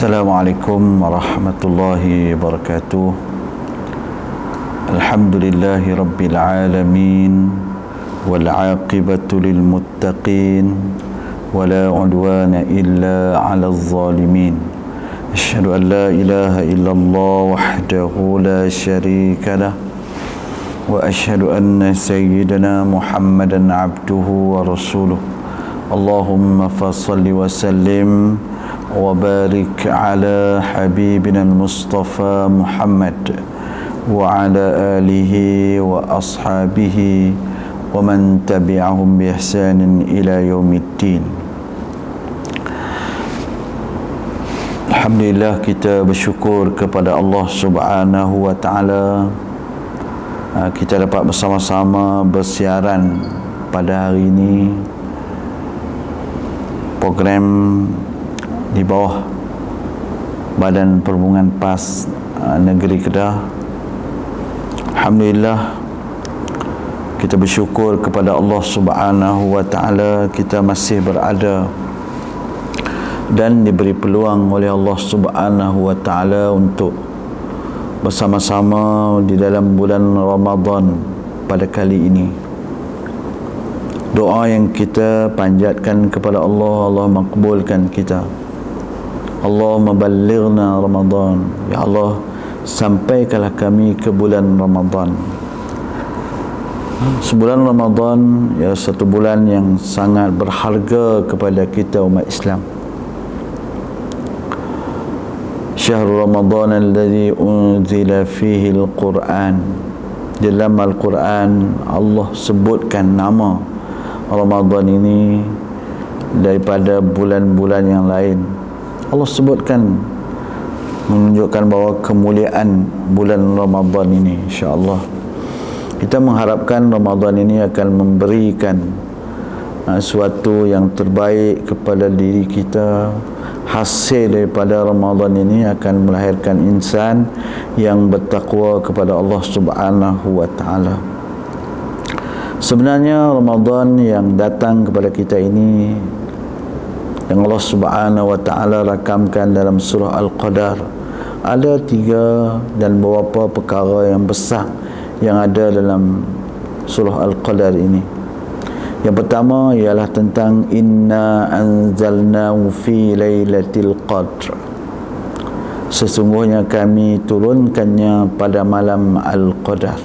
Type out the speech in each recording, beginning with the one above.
Assalamualaikum warahmatullahi wabarakatuh. Alhamdulillahi rabbil alamin, wal aqibatu lil muttaqin, wala udwana illa 'alal zalimin. Asyhadu an la ilaha illallah wahdahu la syarika lah, wa asyhadu anna sayyidana Muhammadan abduhu wa rasuluh. Allahumma fassalli wa sallim wa barik ala habibina al-Mustafa Muhammad wa ala alihi wa ashabihi wa man tabi'ahum bi ihsanin ila yaumiddin. Alhamdulillah, kita bersyukur kepada Allah Subhanahu wa taala, kita dapat bersama-sama bersiaran pada hari ini. Program di bawah Badan Perhubungan PAS Negeri Kedah. Alhamdulillah, kita bersyukur kepada Allah Subhanahu wa taala, kita masih berada dan diberi peluang oleh Allah Subhanahu wa taala untuk bersama-sama di dalam bulan Ramadan pada kali ini. Doa yang kita panjatkan kepada Allah, Allah makbulkan kita. Allahumma ballighna Ramadan. Ya Allah, sampaikanlah kami ke bulan Ramadan. Sebulan Ramadan ya satu bulan yang sangat berharga kepada kita umat Islam. Syahrul Ramadan alladhi unzila fihi al-Quran. Dalam Al-Quran Allah sebutkan nama Ramadan ini daripada bulan-bulan yang lain. Allah sebutkan, menunjukkan bahawa kemuliaan bulan Ramadan ini. InsyaAllah kita mengharapkan Ramadan ini akan memberikan sesuatu yang terbaik kepada diri kita. Hasil daripada Ramadan ini akan melahirkan insan yang bertakwa kepada Allah Subhanahu wa ta'ala. Sebenarnya Ramadan yang datang kepada kita ini, yang Allah Subhanahu wa ta'ala rakamkan dalam surah Al-Qadar, ada 3 dan beberapa perkara yang besar yang ada dalam surah Al-Qadar ini. Yang pertama ialah tentang inna anzalnahu fi lailatul qadr. Sesungguhnya kami turunkannya pada malam Al-Qadar.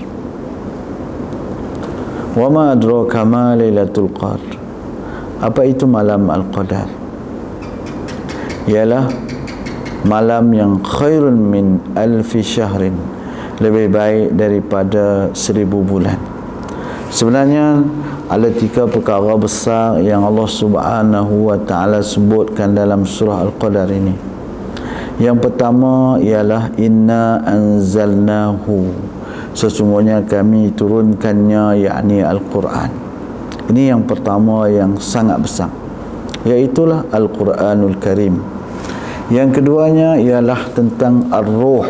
Wa ma adraka ma lailatul qadr. Apa itu malam Al-Qadar? Ialah malam yang khairun min alfi syahrin, lebih baik daripada 1000 bulan. Sebenarnya ada 3 perkara besar yang Allah Subhanahu wa ta'ala sebutkan dalam surah Al-Qadar ini. Yang pertama ialah inna anzalnahu, sesungguhnya kami turunkannya, yakni Al-Quran. Ini yang pertama yang sangat besar, iaitulah Al-Quranul Karim. Yang keduanya ialah tentang Ar-Ruh,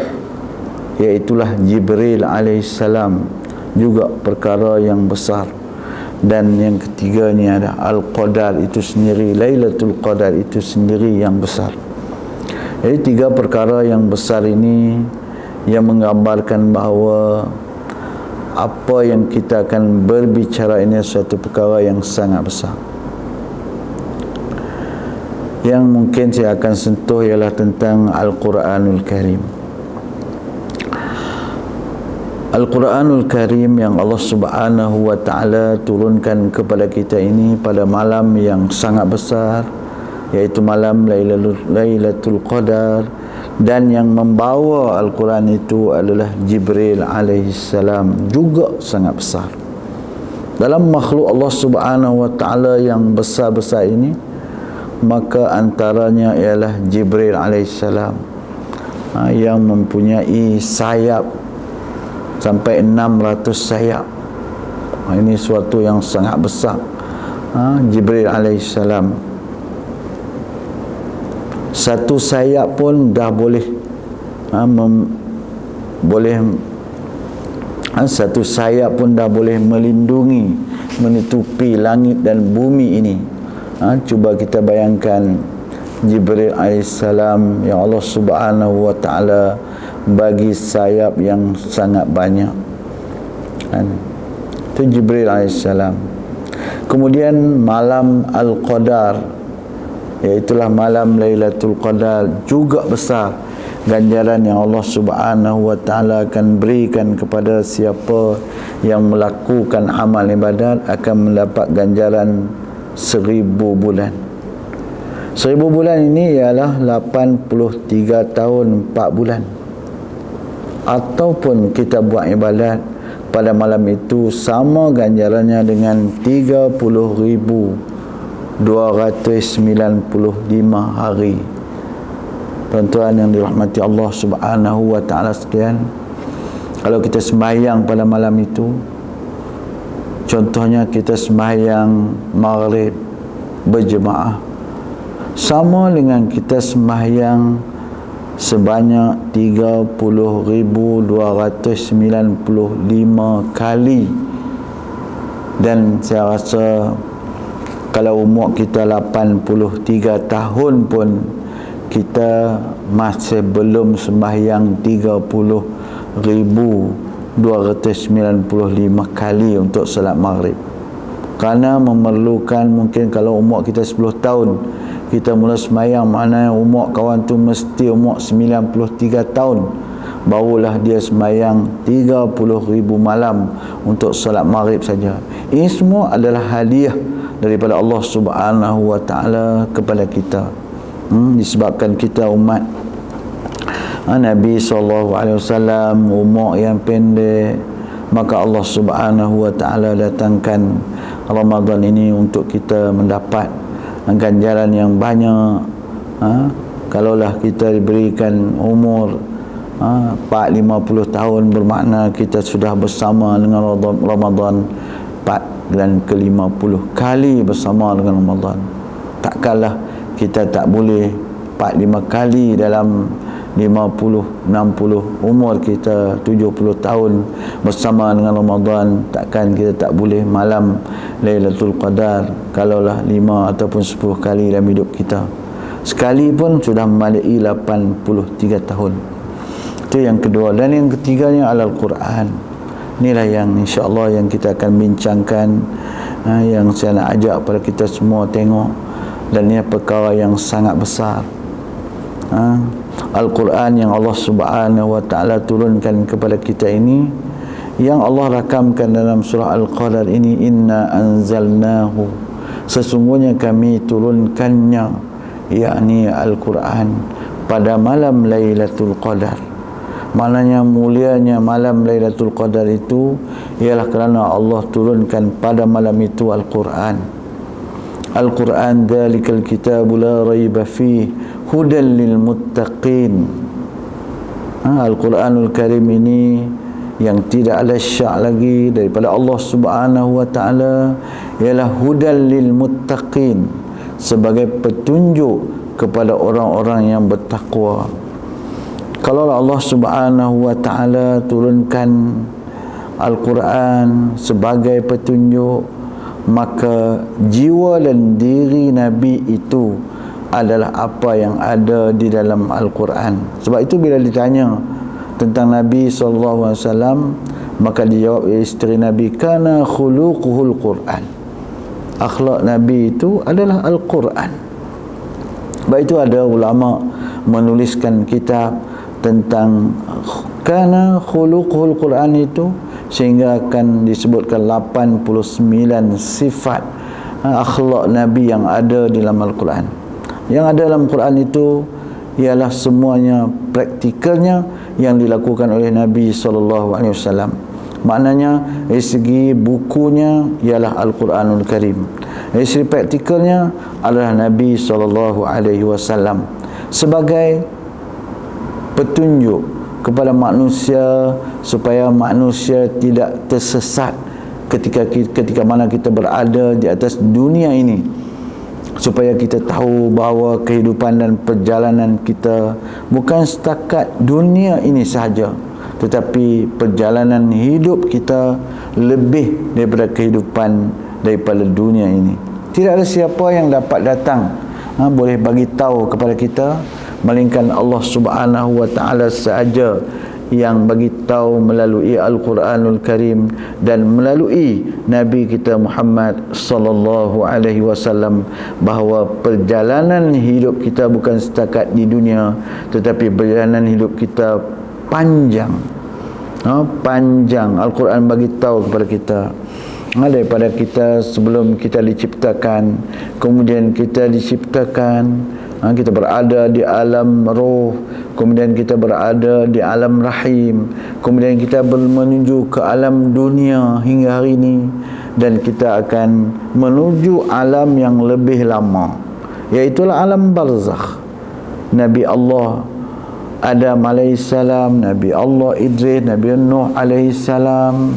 iaitulah Jibril alaihissalam, juga perkara yang besar. Dan yang ketiganya ada Al-Qadar itu sendiri, Lailatul Qadar itu sendiri yang besar. Jadi 3 perkara yang besar ini yang menggambarkan bahawa apa yang kita akan berbicara ini suatu perkara yang sangat besar. Yang mungkin saya akan sentuh ialah tentang Al-Quranul Karim. Al-Quranul Karim yang Allah Subhanahu wa ta'ala turunkan kepada kita ini pada malam yang sangat besar, iaitu malam Lailatul Qadar, dan yang membawa Al-Quran itu adalah Jibril alaihissalam, juga sangat besar. Dalam makhluk Allah Subhanahu wa ta'ala yang besar-besar ini, maka antaranya ialah Jibril alaihissalam, yang mempunyai sayap sampai 600 sayap. Ini suatu yang sangat besar. Jibril alaihissalam, satu sayap pun dah boleh satu sayap pun dah boleh melindungi, menutupi langit dan bumi ini. Cuba kita bayangkan Jibril alaihissalam yang Allah Subhanahu wa taala bagi sayap yang sangat banyak kan? Itu Jibril alaihissalam. Kemudian malam Al-Qadar, iaitulah malam Lailatul Qadar, juga besar ganjaran yang Allah Subhanahu wa taala akan berikan kepada siapa yang melakukan amal ibadat, akan mendapat ganjaran 1000 bulan. 1000 bulan ini ialah 83 tahun 4 bulan. Ataupun kita buat ibadat pada malam itu sama ganjarannya dengan 30,295 hari. Tuan-tuan yang dirahmati Allah Subhanahu wa taala sekalian, kalau kita sembahyang pada malam itu, contohnya kita sembahyang maghrib berjemaah, sama dengan kita sembahyang sebanyak 30,295 kali. Dan saya rasa kalau umur kita 83 tahun pun kita masih belum sembahyang 30,295 kali untuk salat maghrib. Kerana memerlukan, mungkin kalau umur kita 10 tahun kita mula sembahyang, maknanya umur kawan tu mesti umur 93 tahun barulah dia sembahyang 30,000 malam untuk salat maghrib saja. Ini semua adalah hadiah daripada Allah Subhanahu wa taala kepada kita. Disebabkan kita umat Nabi SAW umur yang pendek, maka Allah Subhanahu wa taala datangkan Ramadan ini untuk kita mendapat ganjaran yang banyak. Kalaulah kita diberikan umur 40-50 tahun, bermakna kita sudah bersama dengan Ramadan 4 dan ke-50 kali bersama dengan Ramadan. Takkanlah kita tak boleh 4-5 kali dalam 50, 60, umur kita 70 tahun bersama dengan Ramadan. Takkan kita tak boleh malam Lailatul Qadar kalaulah 5 ataupun 10 kali dalam hidup kita. Sekali pun sudah memadai 83 tahun. Itu yang kedua. Dan yang ketiganya Al-Quran. Inilah yang insya-Allah yang kita akan bincangkan, yang saya nak ajak pada kita semua tengok. Dan ini perkara yang sangat besar. Al-Quran yang Allah Subhanahu wa taala turunkan kepada kita ini, yang Allah rakamkan dalam surah Al-Qadar ini, inna anzalnahu, sesungguhnya kami turunkannya, yakni Al-Quran, pada malam Lailatul Qadar. Maknanya mulianya malam Lailatul Qadar itu ialah kerana Allah turunkan pada malam itu Al-Quran. Al-Quran dzalikal kitabu la raiba fihi hudan lil muttaqin. Al-Quranul Karim ini yang tidak ada syak lagi daripada Allah Subhanahu wa taala ialah hudan lil muttaqin, sebagai petunjuk kepada orang-orang yang bertakwa. Kalau Allah Subhanahu wa taala turunkan Al-Quran sebagai petunjuk, maka jiwa dan diri Nabi itu adalah apa yang ada di dalam Al-Quran. Sebab itu bila ditanya tentang Nabi SAW, maka dijawab oleh isteri Nabi, kana khuluquhul Quran. Akhlak Nabi itu adalah Al-Quran. Sebab itu ada ulama menuliskan kitab tentang kana khuluquhul Quran itu, sehingga akan disebutkan 89 sifat akhlak Nabi yang ada di dalam Al-Quran. Yang ada dalam Quran itu ialah semuanya praktikalnya yang dilakukan oleh Nabi SAW. Maknanya dari segi bukunya ialah Al-Quranul Karim, dari segi praktikalnya adalah Nabi SAW sebagai petunjuk kepada manusia, supaya manusia tidak tersesat ketika mana kita berada di atas dunia ini, supaya kita tahu bahawa kehidupan dan perjalanan kita bukan setakat dunia ini sahaja, tetapi perjalanan hidup kita lebih daripada kehidupan daripada dunia ini. Tidak ada siapa yang dapat datang boleh bagi tahu kepada kita, melainkan Allah Subhanahu wa taala sahaja yang bagi tahu melalui Al-Quranul Karim dan melalui Nabi kita Muhammad sallallahu alaihi wasallam, bahawa perjalanan hidup kita bukan setakat di dunia, tetapi perjalanan hidup kita panjang. Panjang. Al-Quran bagi tahu kepada kita, daripada kita sebelum kita diciptakan, kemudian kita diciptakan, kita berada di alam roh, kemudian kita berada di alam rahim, kemudian kita menuju ke alam dunia hingga hari ini, dan kita akan menuju alam yang lebih lama, iaitulah alam barzakh. Nabi Allah Adam alaihissalam, Nabi Allah Idris, Nabi Nuh alaihissalam,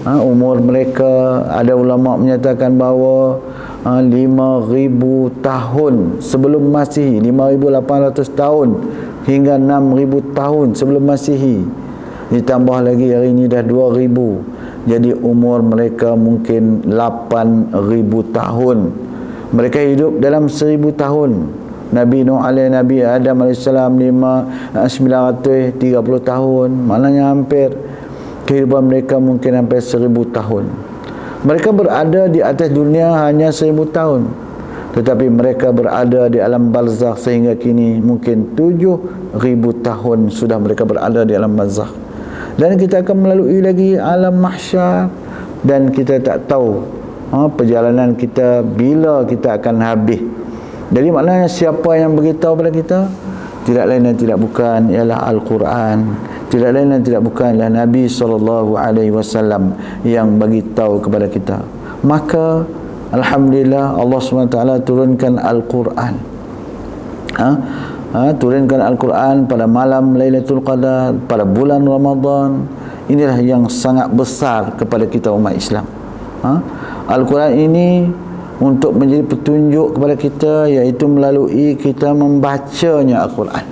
umur mereka, ada ulama menyatakan bahawa 5,000 tahun sebelum Masihi, 5,800 tahun hingga 6,000 tahun sebelum Masihi, ditambah lagi hari ini dah 2,000, jadi umur mereka mungkin 8,000 tahun. Mereka hidup dalam 1,000 tahun. Nabi Nuh alaihi, Nabi Adam alaihissalam 930 tahun, maknanya hampir kehidupan mereka mungkin hampir 1,000 tahun. Mereka berada di atas dunia hanya 1,000 tahun, tetapi mereka berada di alam barzakh sehingga kini mungkin 7,000 tahun sudah mereka berada di alam barzakh. Dan kita akan melalui lagi alam mahsyar, dan kita tak tahu perjalanan kita bila kita akan habis. Jadi maknanya siapa yang beritahu pada kita? Tidak lain dan tidak bukan ialah Al-Quran. Tidak lain dan tidak bukan ialah Nabi SAW yang bagi tahu kepada kita. Maka alhamdulillah Allah SWT turunkan Al-Quran. Turunkan Al-Quran pada malam Lailatul Qadar, pada bulan Ramadan. Inilah yang sangat besar kepada kita umat Islam. Al-Quran ini untuk menjadi petunjuk kepada kita, iaitu melalui kita membacanya Al-Quran.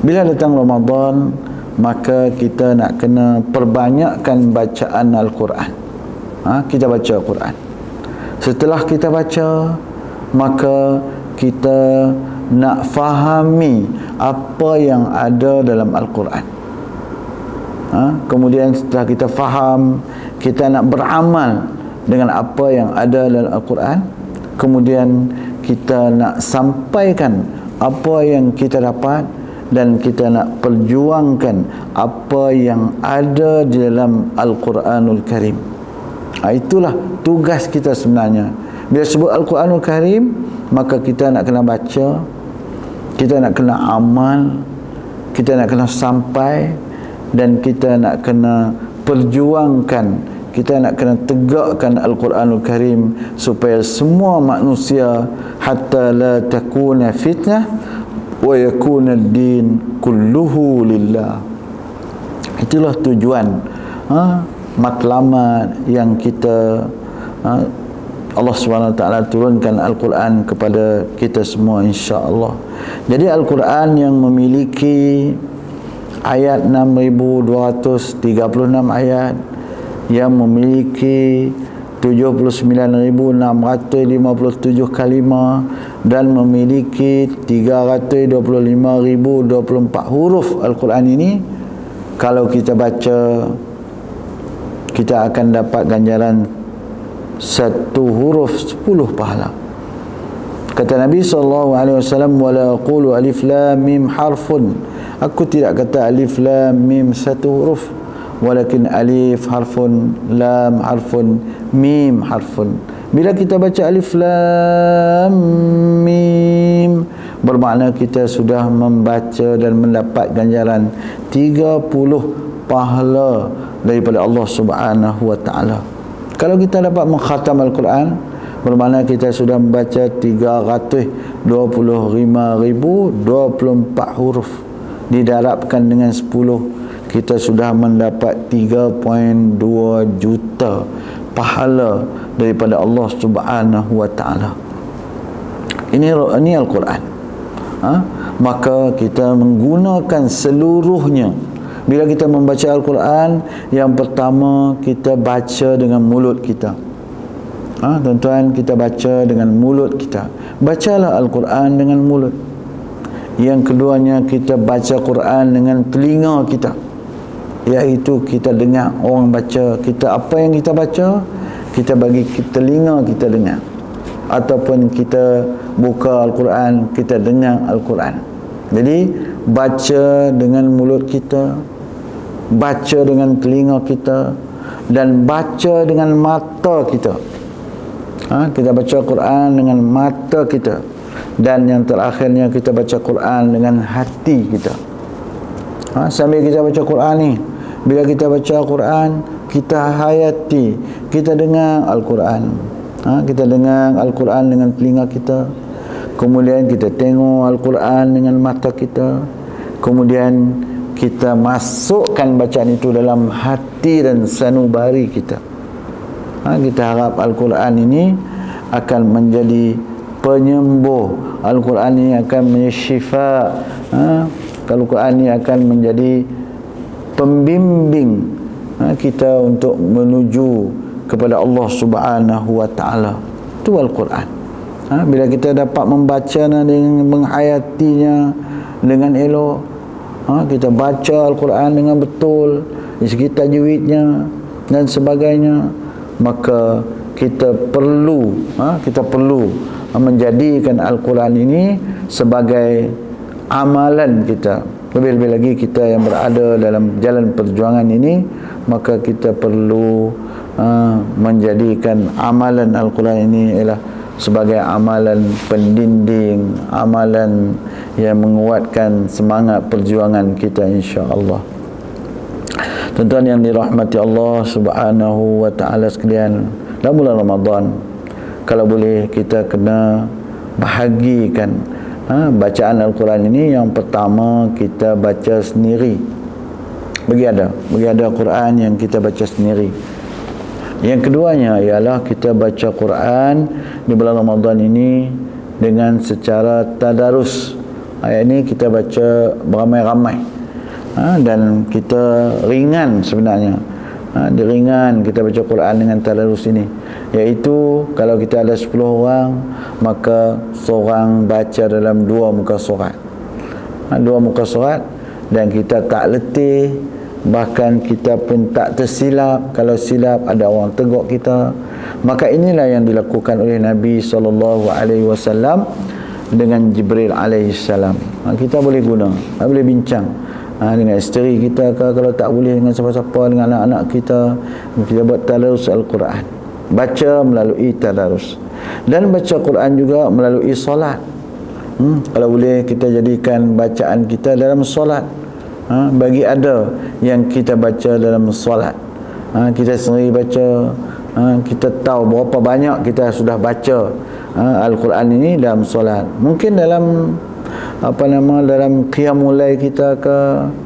Bila datang Ramadan, maka kita nak kena perbanyakkan bacaan Al-Quran. Kita baca Al-Quran. Setelah kita baca, maka kita nak fahami apa yang ada dalam Al-Quran. Kemudian setelah kita faham, kita nak beramal dengan apa yang ada dalam Al-Quran. Kemudian kita nak sampaikan apa yang kita dapat, dan kita nak perjuangkan apa yang ada di dalam Al-Quranul Karim. Itulah tugas kita sebenarnya. Bila sebut Al-Quranul Karim, maka kita nak kena baca, kita nak kena amal, kita nak kena sampai, dan kita nak kena perjuangkan, kita nak kena tegakkan Al-Quranul Karim supaya semua manusia, hatta la takuna fitnah wa yakuna ad-din kulluhu lillah. Itulah tujuan matlamat yang kita Allah SWT turunkan Al-Quran kepada kita semua, insya-Allah. Jadi Al-Quran yang memiliki ayat 6,236 ayat, yang memiliki 79,657 kalimah, dan memiliki 325,024 huruf Al-Quran ini, kalau kita baca, kita akan dapat ganjaran satu huruf 10 pahala. Kata Nabi SAW, wala aqulu alif lam mim harfun, aku tidak kata alif lam mim satu huruf, walakin alif harfun, lam harfun, mim harfun. Bila kita baca alif lam mim, bermakna kita sudah membaca dan mendapat ganjaran 30 pahala daripada Allah Subhanahu wa taala. Kalau kita dapat mengkhatam Al-Quran, bermakna kita sudah membaca 325,024 huruf. Didarabkan dengan 10, kita sudah mendapat 3.2 juta pahala daripada Allah Subhanahu wa taala. Ini Al-Quran. Maka kita menggunakan seluruhnya. Bila kita membaca Al-Quran, yang pertama kita baca dengan mulut kita. Tuan-tuan, kita baca dengan mulut kita. Bacalah Al-Quran dengan mulut. Yang keduanya, kita baca Quran dengan telinga kita, iaitu kita dengar orang baca. Apa yang kita baca, kita bagi telinga kita dengar. Ataupun kita buka Al-Quran, kita dengar Al-Quran. Jadi baca dengan mulut kita, baca dengan telinga kita, dan baca dengan mata kita. Kita baca Quran dengan mata kita, dan yang terakhirnya kita baca Quran dengan hati kita. Sambil kita baca Quran ni, bila kita baca Quran, kita hayati, kita dengar Al-Quran. Kita dengar Al-Quran dengan telinga kita, kemudian kita tengok Al-Quran dengan mata kita, kemudian kita masukkan bacaan itu dalam hati dan sanubari kita. Kita harap Al-Quran ini akan menjadi penyembuh. Al-Quran ini akan menjadi syifa. Al-Quran ini akan menjadi pembimbing kita untuk menuju kepada Allah Subhanahu wa Ta'ala. Itu Al-Quran. Bila kita dapat membacanya dengan menghayatinya dengan elok, kita baca Al-Quran dengan betul di segi tajwidnya dan sebagainya, maka kita perlu menjadikan Al-Quran ini sebagai amalan kita. Lebih-lebih lagi kita yang berada dalam jalan perjuangan ini, maka kita perlu menjadikan amalan Al-Quran ini ialah sebagai amalan pendinding, amalan yang menguatkan semangat perjuangan kita, insya-Allah. Tuan-tuan yang dirahmati Allah Subhanahu wa Ta'ala sekalian, dalam bulan Ramadan, kalau boleh kita kena bahagikan bacaan Al-Quran ini. Yang pertama, kita baca sendiri. Bagi ada Quran yang kita baca sendiri. Yang keduanya ialah kita baca Quran di bulan Ramadan ini dengan secara tadarus. Ayat ini kita baca beramai-ramai. Dan kita ringan sebenarnya. Ringan kita baca Quran dengan tadarus ini, iaitu kalau kita ada 10 orang, maka seorang baca dalam 2 muka surat. 2 muka surat, dan kita tak letih, bahkan kita pun tak tersilap. Kalau silap ada orang tegur kita. Maka inilah yang dilakukan oleh Nabi SAW dengan Jibril alaihissalam. Kita boleh guna, boleh bincang dengan isteri kita ke, kalau tak boleh dengan siapa-siapa, dengan anak-anak kita buat tadarus Al-Quran. Baca melalui tadarus, dan baca Quran juga melalui solat. Kalau boleh kita jadikan bacaan kita dalam solat. Bagi ada yang kita baca dalam solat, kita sendiri baca, kita tahu berapa banyak kita sudah baca Al-Quran ini dalam solat. Mungkin dalam dalam qiyamul lail kita ke,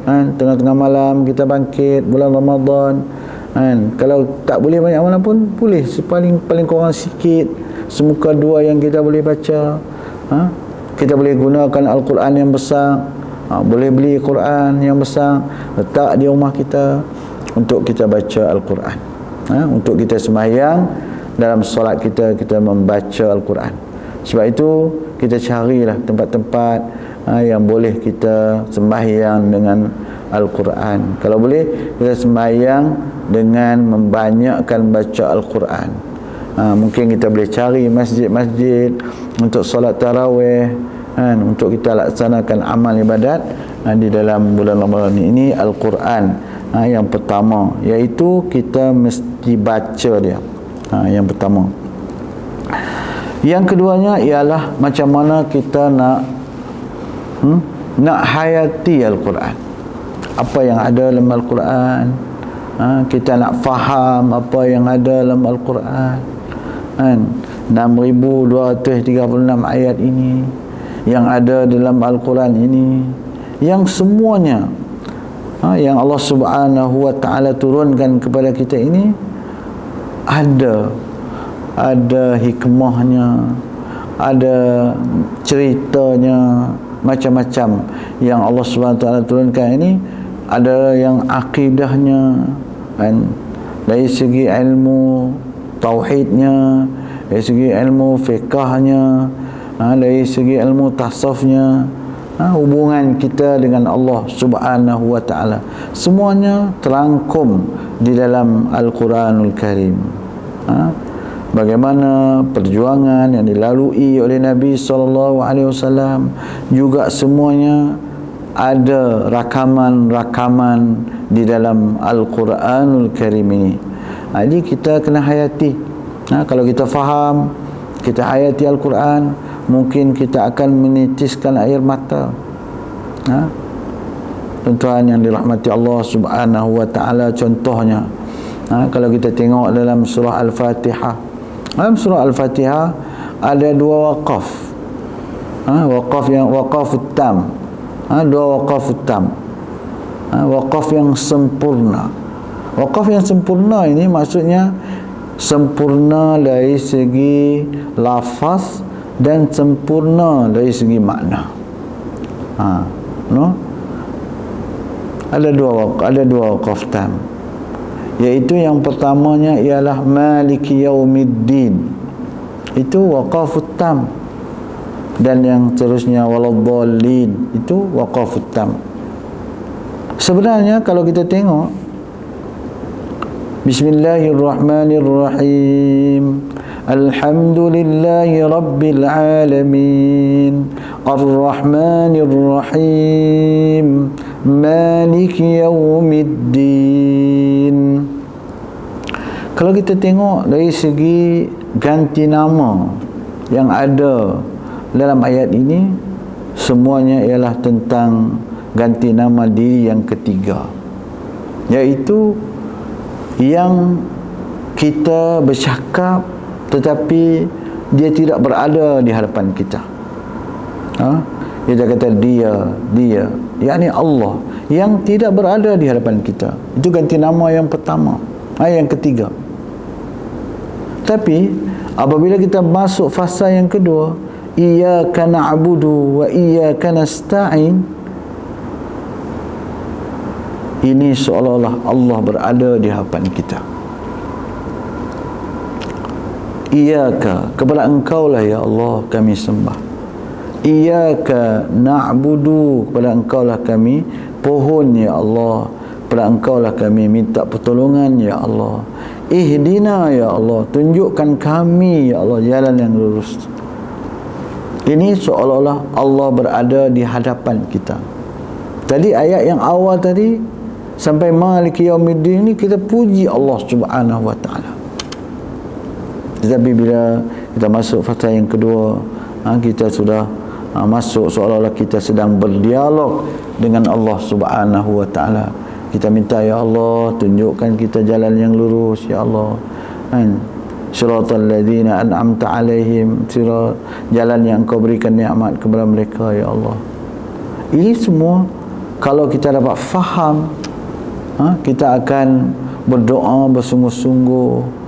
tengah-tengah malam kita bangkit bulan Ramadan, kalau tak boleh banyak malam pun boleh paling kurang sikit, semuka 2 yang kita boleh baca. Kita boleh gunakan Al-Quran yang besar. Boleh beli Quran yang besar, letak di rumah kita untuk kita baca Al-Quran. Untuk kita sembahyang, dalam solat kita membaca Al-Quran. Sebab itu kita carilah tempat-tempat yang boleh kita sembahyang dengan Al-Quran. Kalau boleh kita sembahyang dengan membanyakkan baca Al-Quran. Mungkin kita boleh cari masjid-masjid untuk solat tarawih, untuk kita laksanakan amal ibadat di dalam bulan Ramadan ini. Al-Quran yang pertama, iaitu kita mesti baca dia. Yang pertama. Yang keduanya ialah macam mana kita nak hayati Al-Quran. Apa yang ada dalam Al-Quran, kita nak faham apa yang ada dalam Al-Quran. 6,236 ayat ini yang ada dalam Al-Quran ini, yang semuanya yang Allah Subhanahu wa Ta'ala turunkan kepada kita ini ada hikmahnya, ada ceritanya, macam-macam yang Allah Subhanahu wa Ta'ala turunkan ini. Ada yang akidahnya, dari segi ilmu tauhidnya, dari segi ilmu fiqahnya, dari segi ilmu tasawufnya, hubungan kita dengan Allah Subhanahu wa taala, semuanya terangkum di dalam Al-Quranul Karim. Bagaimana perjuangan yang dilalui oleh Nabi SAW, juga semuanya ada rakaman-rakaman di dalam Al-Quranul Karim ini. Jadi kita kena hayati. Kalau kita faham, kita hayati Al-Quran, mungkin kita akan menitiskan air mata. Tuan-tuan yang dirahmati Allah Subhanahu wa taala, contohnya kalau kita tengok dalam surah Al-Fatihah, dalam surah Al-Fatihah ada dua waqaf. Waqaf yang waqafut tam. Dua waqafut tam. Waqaf yang sempurna. Waqaf yang sempurna ini maksudnya sempurna dari segi lafaz dan sempurna dari segi makna. Ada dua waqaf tam, iaitu yang pertamanya ialah Maliki Yaumiddin, itu waqafut tam, dan yang terusnya Waladdallin, itu waqafut tam. Sebenarnya kalau kita tengok, Bismillahirrahmanirrahim, Alhamdulillahi Rabbil Alamin, Ar-Rahmanirrahim, Maliki Yaumiddin. Kalau kita tengok dari segi ganti nama yang ada dalam ayat ini, semuanya ialah tentang ganti nama diri yang ketiga, iaitu yang kita bercakap tetapi dia tidak berada di hadapan kita. Kita kata dia, yakni Allah yang tidak berada di hadapan kita. Itu ganti nama yang pertama, yang ketiga. Tapi apabila kita masuk fasa yang kedua, iyyaka na'budu wa iyyaka nasta'in, ini seolah-olah Allah berada di hadapan kita. Iyyaka, kepada Engkau lah ya Allah kami sembah. Iyyaka na'budu, kepada Engkau lah kami pohon ya Allah, kepada Engkau lah kami minta pertolongan ya Allah. Ihdina ya Allah, tunjukkan kami ya Allah jalan yang lurus. Ini seolah-olah Allah berada di hadapan kita. Tadi ayat yang awal tadi sampai Maliki Yaumiddin ini kita puji Allah Subhanahu wa taala. Tetapi bila kita masuk fasa yang kedua, kita sudah masuk seolah-olah kita sedang berdialog dengan Allah Subhanahu wa taala. Kita minta ya Allah, tunjukkan kita jalan yang lurus ya Allah. Siratal ladzina an'amta alaihim, jalan yang Engkau berikan nikmat kepada mereka ya Allah. Ini semua kalau kita dapat faham, kita akan berdoa bersungguh-sungguh,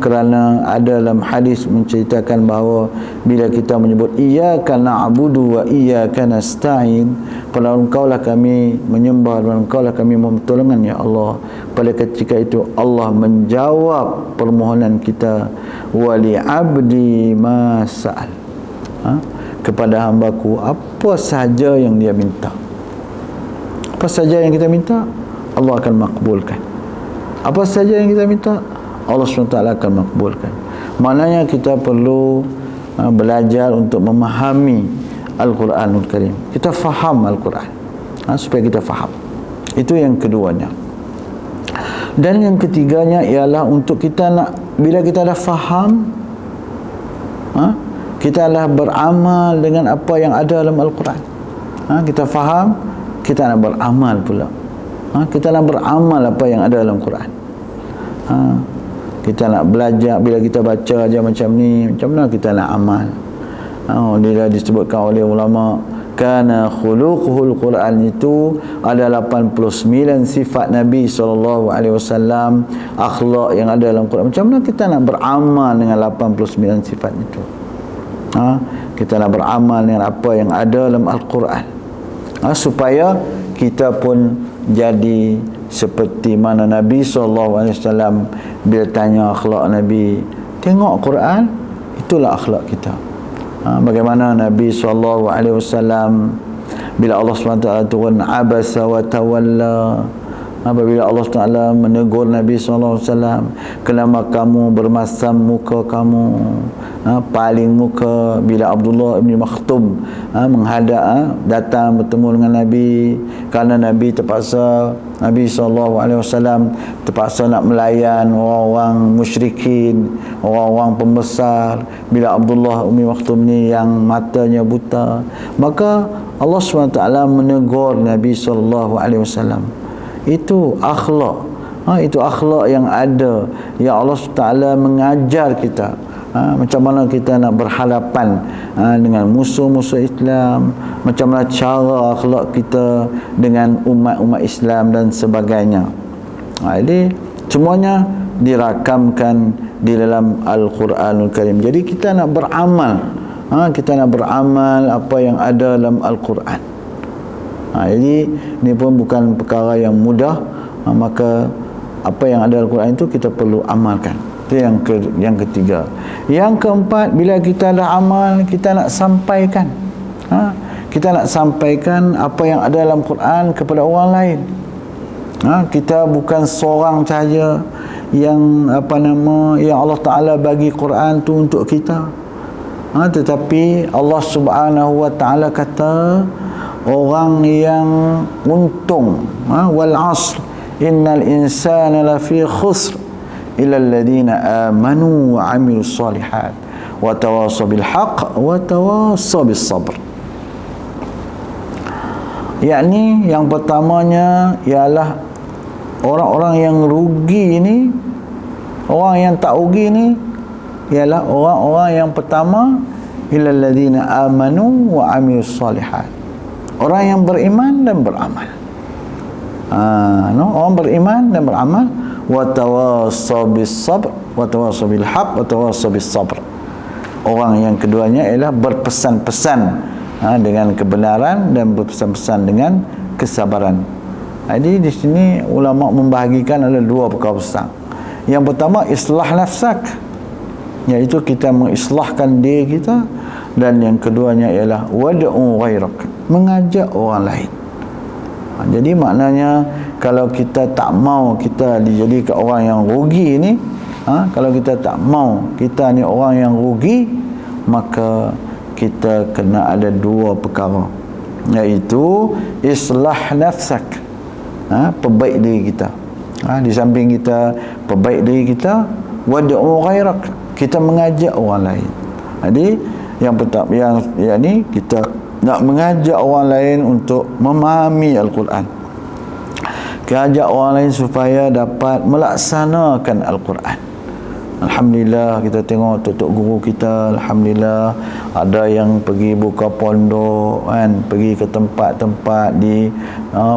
kerana ada dalam hadis menceritakan bahawa bila kita menyebut iyyaka na'budu wa iyyaka nasta'in, pada Engkau lah kami menyembah dan Engkau lah kami mohon pertolongan ya Allah, pada ketika itu Allah menjawab permohonan kita, wali abdi ma sa'al, kepada hambaku apa sahaja yang dia minta. Apa sahaja yang kita minta, Allah akan makbulkan. Apa sahaja yang kita minta, Allah SWT akan makbulkan. Maknanya kita perlu belajar untuk memahami Al-Quranul Karim. Kita faham Al-Quran, supaya kita faham. Itu yang keduanya. Dan yang ketiganya ialah untuk kita nak, bila kita dah faham, kita dah beramal dengan apa yang ada dalam Al-Quran. Kita faham, kita nak beramal pula. Kita nak beramal apa yang ada dalam Quran. Kita nak belajar, bila kita baca aja macam ni, macam mana kita nak amal? Dia disebutkan oleh ulama, kana khuluquhul Quran, itu ada 89 sifat Nabi SAW, akhlak yang ada dalam Quran. Macam mana kita nak beramal dengan 89 sifat itu? Kita nak beramal dengan apa yang ada dalam Al-Quran, supaya kita pun jadi seperti mana Nabi SAW bila tanya akhlak Nabi, tengok Quran, Itulah akhlak kita. Bagaimana Nabi SAW bila Allah SWT turun abasa wa tawalla, apabila Allah SWT menegur Nabi SAW, kenapa kamu bermasam muka kamu, paling muka, bila Abdullah bin Maktum menghadap, datang bertemu dengan Nabi, kerana Nabi terpaksa, Nabi SAW terpaksa nak melayan orang-orang musyrikin, orang-orang pembesar. Bila Abdullah bin Maktum ni yang matanya buta, maka Allah SWT menegur Nabi SAW. Itu akhlak. Itu akhlak yang ada, yang Allah SWT mengajar kita. Macam mana kita nak berhadapan dengan musuh-musuh Islam, macam mana cara akhlak kita dengan umat-umat Islam dan sebagainya. Jadi semuanya dirakamkan di dalam Al-Quranul Karim. Jadi kita nak beramal, kita nak beramal apa yang ada dalam Al-Quran. Jadi ini pun bukan perkara yang mudah. Maka apa yang ada dalam Al-Quran itu kita perlu amalkan. Itu yang ketiga. Yang keempat, bila kita dah amal, kita nak sampaikan. Kita nak sampaikan apa yang ada dalam Quran kepada orang lain. Kita bukan seorang sahaja yang yang Allah Ta'ala bagi Quran tu untuk kita. Tetapi Allah Subhanahu Wa Ta'ala kata orang yang untung, wal 'asr innal insana lafi khusr illa alladhina amanu wa 'amilus solihat wa tawassaw bil haqq wa tawassaw bis sabr. Yakni yang pertamanya ialah orang-orang yang rugi ini, orang yang tak rugi ni ialah orang-orang yang pertama illa alladhina amanu wa 'amilus solihat. Orang yang beriman dan beramal. Orang beriman dan beramal. Wa tawassaw bis sabr wa tawassaw bil haqq wa tawassaw bis sabr. Orang yang keduanya ialah berpesan-pesan dengan kebenaran dan berpesan-pesan dengan kesabaran. Jadi di sini ulama membahagikan ada dua perkara besar. Yang pertama, islah nafsak, iaitu kita mengislahkan diri kita. Dan yang keduanya ialah wad'u ghairak, mengajak orang lain. Jadi maknanya kalau kita tak mau kita dijadikan orang yang rugi ni, kalau kita tak mau kita ni orang yang rugi, maka kita kena ada dua perkara, iaitu islah nafsak, perbaik diri kita. Di samping kita perbaik diri kita, wad'u ghairak, kita mengajak orang lain. Jadi yang pertama, yang ni kita nak mengajak orang lain untuk memahami Al-Quran, mengajak orang lain supaya dapat melaksanakan Al-Quran. Alhamdulillah, kita tengok tutup guru kita, alhamdulillah ada yang pergi buka pondok kan, pergi ke tempat-tempat di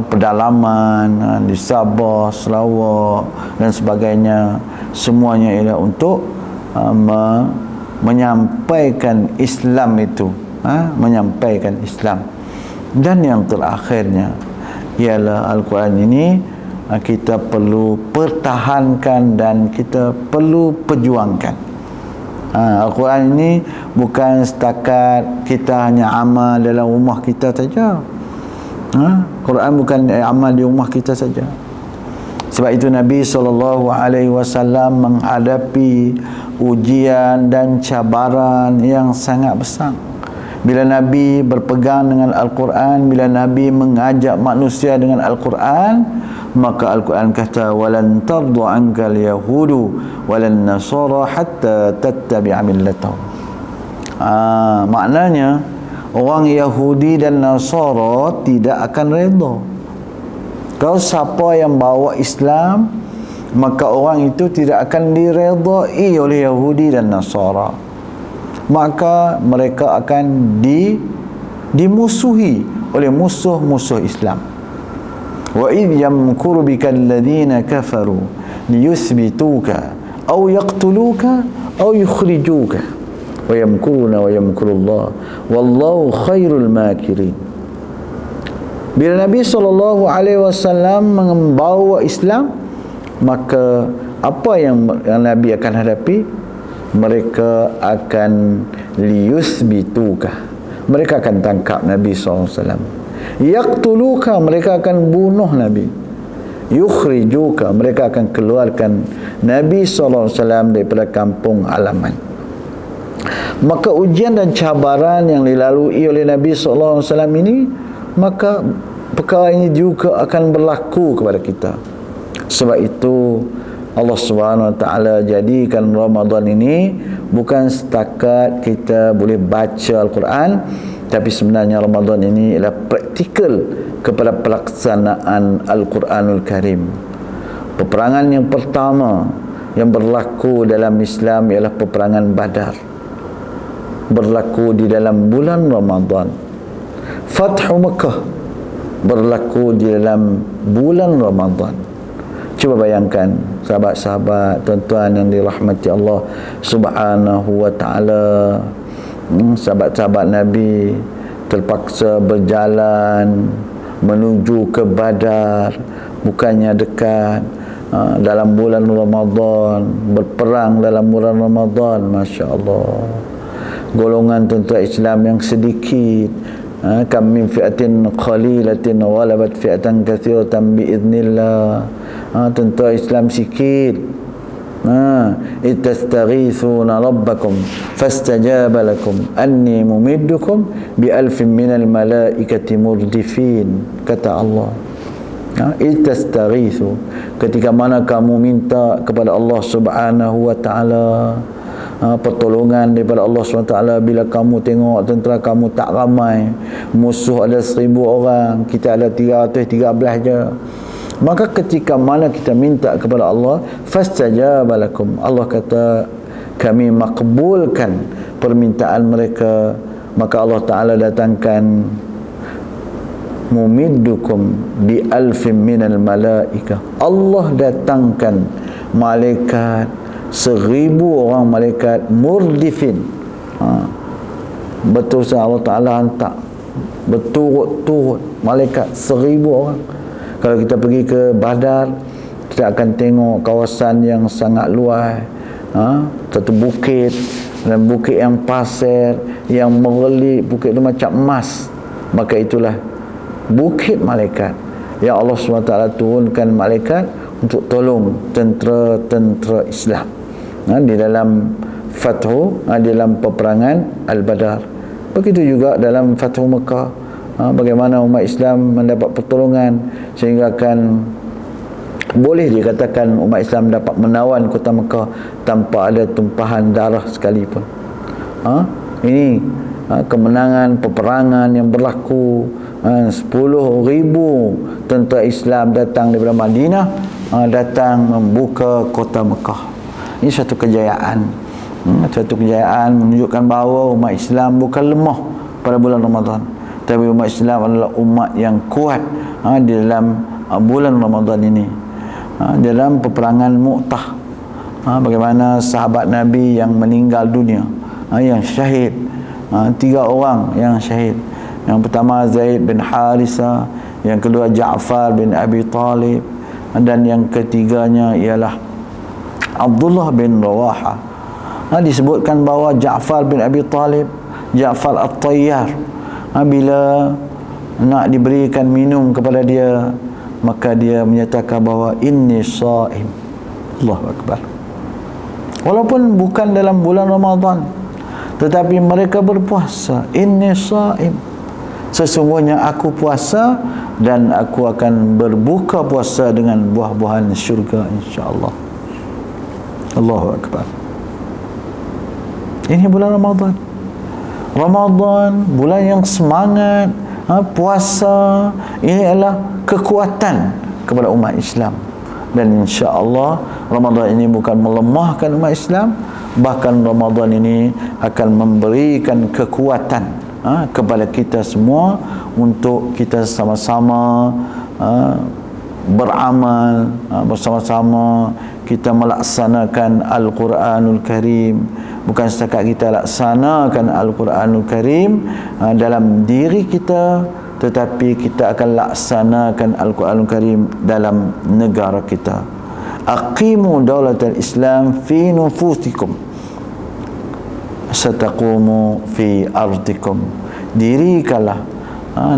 pedalaman, di Sabah, Sarawak dan sebagainya. Semuanya ialah untuk menyampaikan Islam itu, menyampaikan Islam. Dan yang terakhirnya ialah Al-Quran ini kita perlu pertahankan dan kita perlu perjuangkan. Al-Quran ini bukan setakat kita hanya amal dalam rumah kita saja. Quran bukan amal di rumah kita saja. Sebab itu Nabi SAW menghadapi ujian dan cabaran yang sangat besar. Bila Nabi berpegang dengan Al-Quran, bila Nabi mengajak manusia dengan Al-Quran, maka Al-Quran kata walan tardu ankal yahudu walan nasara hatta tattabi'a millatahum. Maknanya orang Yahudi dan Nasara tidak akan redha. Kalau siapa yang bawa Islam, maka orang itu tidak akan diredai oleh Yahudi dan Nasara. Maka mereka akan dimusuhi oleh musuh-musuh Islam. Wa idh yamkuru bika alladhina kafaru liyuthbituka aw yaqtuluka aw yukhrijuka wa yamkuruna wa yamkurullah wallahu khairul makirin. Bila Nabi SAW membawa Islam, maka apa yang Nabi akan hadapi? mereka akan liyuthbituka, mereka akan tangkap Nabi SAW. Yaqtuluka, mereka akan bunuh Nabi. Yukhrijuka, mereka akan keluarkan Nabi SAW daripada kampung halaman. Maka ujian dan cabaran yang dilalui oleh Nabi SAW ini, maka perkara ini juga akan berlaku kepada kita. Sebab itu Allah Subhanahu Wa Taala jadikan Ramadan ini bukan setakat kita boleh baca Al-Quran, tapi sebenarnya Ramadan ini ialah praktikal kepada pelaksanaan Al-Quranul Karim. Peperangan yang pertama yang berlaku dalam Islam ialah peperangan Badar, berlaku di dalam bulan Ramadan. Fathu Mekah berlaku di dalam bulan Ramadan. Cuba bayangkan sahabat-sahabat, tuan-tuan yang dirahmati Allah Subhanahu Wa Taala, sahabat-sahabat Nabi terpaksa berjalan menuju ke Badar, bukannya dekat, dalam bulan Ramadan, berperang dalam bulan Ramadan. Masya Allah, golongan tentera Islam yang sedikit, kam min fi'atin qalilatin ghalabat fi'atan katsiratan biiznillah. Tentera Islam sikit, ittastaghithuna rabbakum fastajaba lakum anni mumiddukum bi alfin minal malaikati murdifin, kata Allah. Ittastaghithu, ketika mana kamu minta kepada Allah Subhanahu Wa Taala pertolongan daripada Allah SWT, bila kamu tengok tentera kamu tak ramai, musuh ada 1000 orang, kita ada 313 je, maka ketika mana kita minta kepada Allah, fastajaba lakum, Allah kata kami makbulkan permintaan mereka, maka Allah Ta'ala datangkan mumiddukum bi alfin minal malaika, Allah datangkan malaikat 1000 orang malaikat murdifin. Betul sahaja Allah Ta'ala hantar berturut-turut malaikat 1000 orang. Kalau kita pergi ke Badar, kita akan tengok kawasan yang sangat luas, satu bukit, dan bukit yang pasir, yang merelip, bukit itu macam emas. Maka itulah bukit malaikat yang Allah SWT turunkan malaikat untuk tolong tentera-tentera Islam di dalam Fathu, di dalam peperangan Al-Badar. Begitu juga dalam Fathu Mekah, bagaimana umat Islam mendapat pertolongan sehingga akan boleh dikatakan umat Islam dapat menawan kota Mekah tanpa ada tumpahan darah sekalipun. Ini kemenangan peperangan yang berlaku. 10,000 tentera Islam datang daripada Madinah, datang membuka kota Mekah. Ini satu kejayaan, satu kejayaan menunjukkan bahawa umat Islam bukan lemah pada bulan Ramadan, tapi umat Islam adalah umat yang kuat di dalam bulan Ramadan ini. Dalam peperangan Mu'tah, bagaimana sahabat Nabi yang meninggal dunia, yang syahid, 3 orang yang syahid. Yang pertama Zaid bin Harithah, yang kedua Ja'far bin Abi Talib, dan yang ketiganya ialah Abdullah bin Rawaha. Disebutkan bahawa Ja'far bin Abi Talib, Ja'far At-Tayyar, bila nak diberikan minum kepada dia, maka dia menyatakan bahawa inni sha'im. Allahu Akbar. Walaupun bukan dalam bulan Ramadan, tetapi mereka berpuasa. Inni sha'im, sesungguhnya aku puasa dan aku akan berbuka puasa dengan buah-buahan syurga insya-Allah. Allahu Akbar. Ini bulan Ramadan. Ramadan, bulan yang semangat, puasa. Ini adalah kekuatan kepada umat Islam. Dan insya-Allah Ramadan ini bukan melemahkan umat Islam, bahkan Ramadan ini akan memberikan kekuatan kepada kita semua untuk kita sama-sama beramal, bersama-sama kita melaksanakan Al-Quranul Karim. Bukan setakat kita laksanakan Al-Quranul Karim dalam diri kita, tetapi kita akan laksanakan Al-Quranul Karim dalam negara kita. Aqimu daulatal Islam fi nufusikum, sataqumu fi ardikum, dirikanlah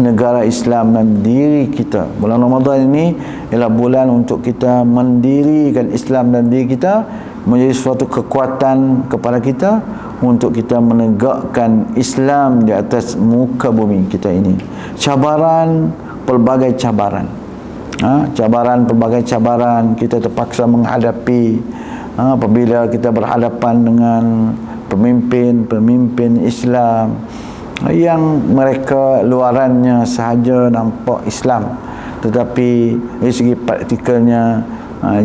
negara Islam dan diri kita. Bulan Ramadan ini ialah bulan untuk kita mendirikan Islam dan diri kita, menjadi suatu kekuatan kepada kita untuk kita menegakkan Islam di atas muka bumi kita ini. Cabaran, pelbagai cabaran, pelbagai cabaran kita terpaksa menghadapi apabila kita berhadapan dengan pemimpin Islam yang mereka luarannya sahaja nampak Islam, tetapi dari segi praktikalnya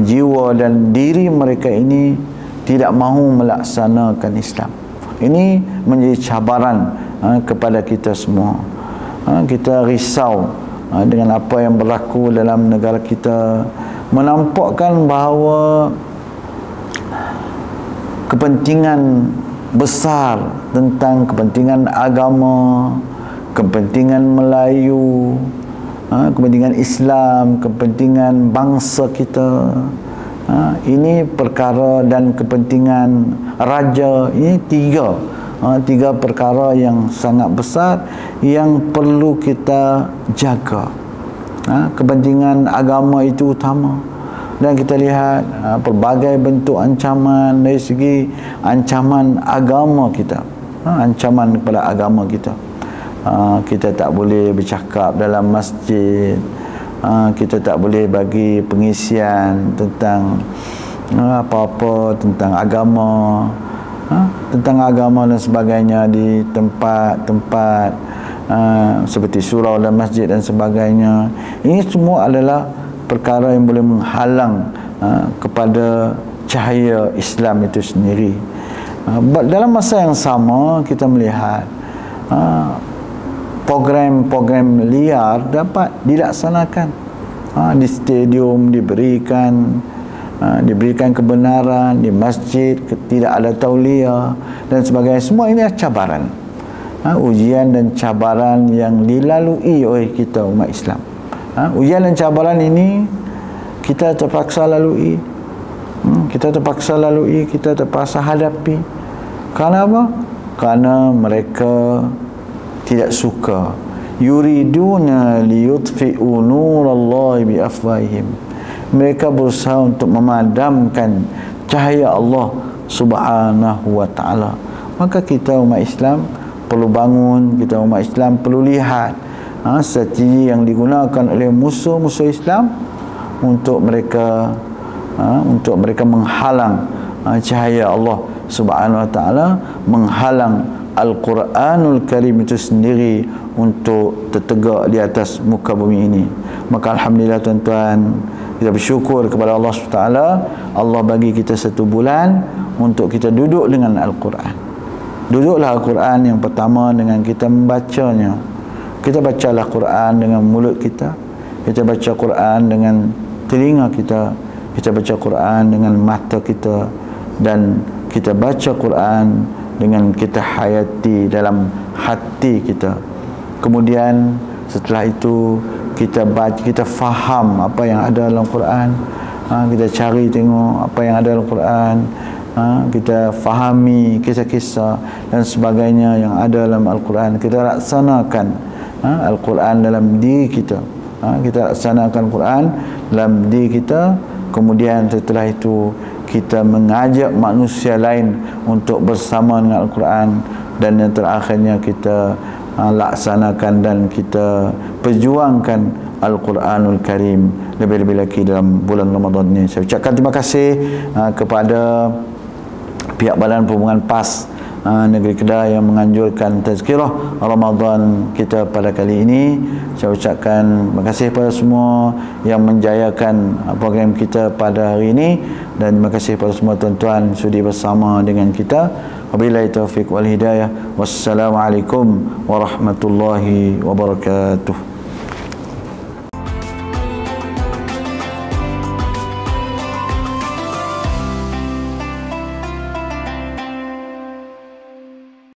jiwa dan diri mereka ini tidak mahu melaksanakan Islam. Ini menjadi cabaran kepada kita semua. Kita risau dengan apa yang berlaku dalam negara kita, menampakkan bahawa kepentingan besar tentang kepentingan agama, kepentingan Melayu, kepentingan Islam, kepentingan bangsa kita, ini perkara, dan kepentingan raja, ini tiga perkara yang sangat besar yang perlu kita jaga. Kepentingan agama itu utama, dan kita lihat pelbagai bentuk ancaman dari segi ancaman agama kita, ancaman kepada agama kita. Kita tak boleh bercakap dalam masjid, kita tak boleh bagi pengisian tentang apa-apa tentang agama, dan sebagainya di tempat-tempat seperti surau dan masjid dan sebagainya. Ini semua adalah perkara yang boleh menghalang kepada cahaya Islam itu sendiri. Dalam masa yang sama kita melihat program-program liar dapat dilaksanakan. Di stadium diberikan kebenaran, di masjid tidak ada tauliah dan sebagainya. Semua ini adalah cabaran, ujian dan cabaran yang dilalui oleh kita umat Islam. Ujian dan cabaran ini kita terpaksa lalui, kita terpaksa hadapi. Kerana apa? Kerana mereka tidak suka. Yuriduna liyutfi'u nurallahi biafwahihim. Mereka berusaha untuk memadamkan cahaya Allah Subhanahu wa ta'ala. Maka kita umat Islam perlu bangun, kita umat Islam perlu lihat strategi yang digunakan oleh musuh-musuh Islam untuk mereka menghalang cahaya Allah Subhanahu wa ta'ala, menghalang Al-Quranul Karim itu sendiri untuk tertegak di atas muka bumi ini. Maka alhamdulillah tuan-tuan, kita bersyukur kepada Allah SWT. Allah bagi kita 1 bulan untuk kita duduk dengan Al-Quran. Duduklah Al-Quran yang pertama dengan kita membacanya. Kita bacalah Quran dengan mulut kita, kita baca Quran dengan telinga kita, kita baca Quran dengan mata kita, dan kita baca Quran dengan kita hayati dalam hati kita. Kemudian setelah itu kita baca, kita faham apa yang ada dalam Quran, kita cari tengok apa yang ada dalam Quran, kita fahami kisah-kisah dan sebagainya yang ada dalam Al-Quran. Kita laksanakan Al-Quran dalam diri kita, kita laksanakan Quran dalam diri kita. Kemudian setelah itu kita mengajak manusia lain untuk bersama dengan Al-Quran, dan yang terakhirnya kita laksanakan dan kita perjuangkan Al-Quranul Karim lebih-lebih lagi dalam bulan Ramadan ini. Saya ucapkan terima kasih kepada pihak Badan Perhubungan PAS Negeri Kedah yang menganjurkan tazkirah Ramadan kita pada kali ini. Saya ucapkan terima kasih kepada semua yang menjayakan program kita pada hari ini, dan terima kasih kepada semua tuan-tuan sudi bersama dengan kita. Wabillahi taufiq wal hidayah. Wassalamualaikum warahmatullahi wabarakatuh.